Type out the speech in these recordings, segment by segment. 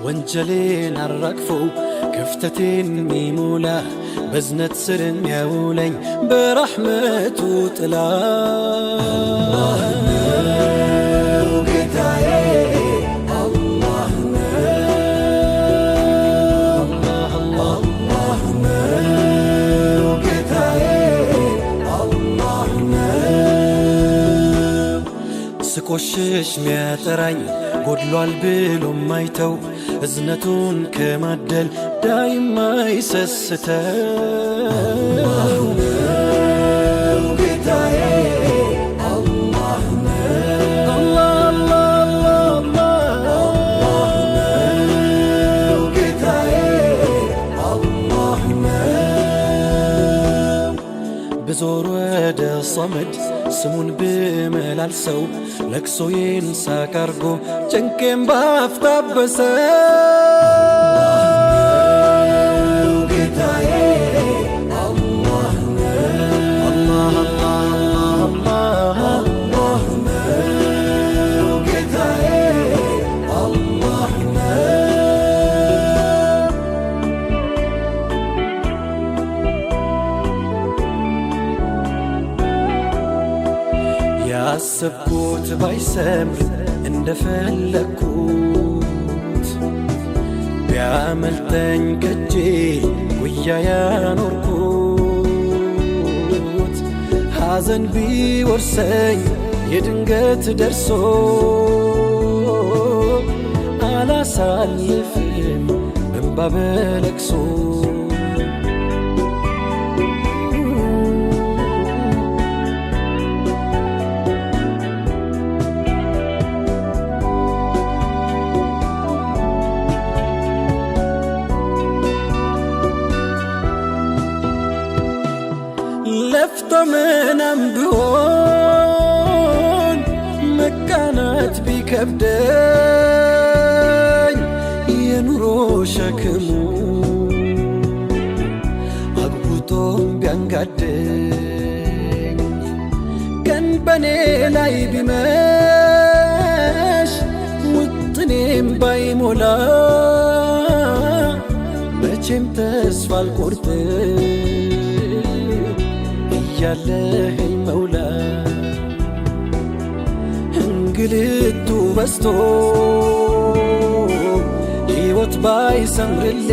ወንጀሌን አራግፎ ክፍተቴን ሚሞላ በዝነት ስርን ያውለኝ በረሕመቱ ጥላ ጌታዬ ስቆሽሽ ሚያጠራኝ ጎድሏል ብሎ ማይተው እዝነቱን ከማደል ዳይም አይሰስተው ጌታዬ አላህ ነው ጌታዬ አላህ ነው ብዞር ወደ ሰመድ ስሙን ብመላልሰው ለቅሶዬን ሳቃርጎ ጭንቄን ባፍታበሰው ጌታዬ አላህ ነው አላህ ነው ጌታዬ አላህ ነው ያሰብኩት ባይሰምር እንደፈለግኩት ቢያመልጠኝ ከጄ ጉያ ያኖርኩት ሐዘን ቢወርሰኝ የድንገት ደርሶ አላሳልፍም በእንባ በለቅሶ ለፍቶ ምንም ቢሆን መቃናት ቢከብደኝ የኑሮ ሸክሙ አግቡቶም ቢያንጋደኝ ቀን በኔ ላይ ቢመሽ ውጥኔም ባይሞላ መቼም ተስፋ አልቆርጥም ያለህኝ መውላ እንግልቱ በስቶ ሕይወት ባይሰምርልኝ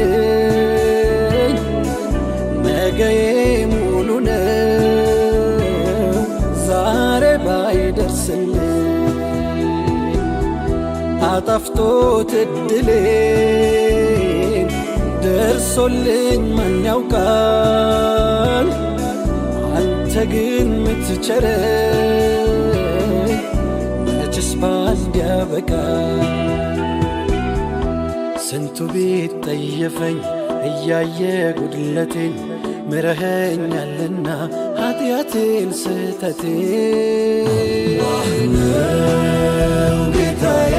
ነገዬ ሙሉ ነው ዛሬ ባይደርስልኝ አጣፍጦት እድሌን ደርሶልኝ ማን ያውቃል አንተ ግን ምትቸረኝ መችስ ባንድ ያበቃል ስንቱ ቤት ጠየፈኝ እያየ ጉድለቴን ምረኸኛልና ኃጢአቴን ስተቴን አላህ ነው ጌታዬ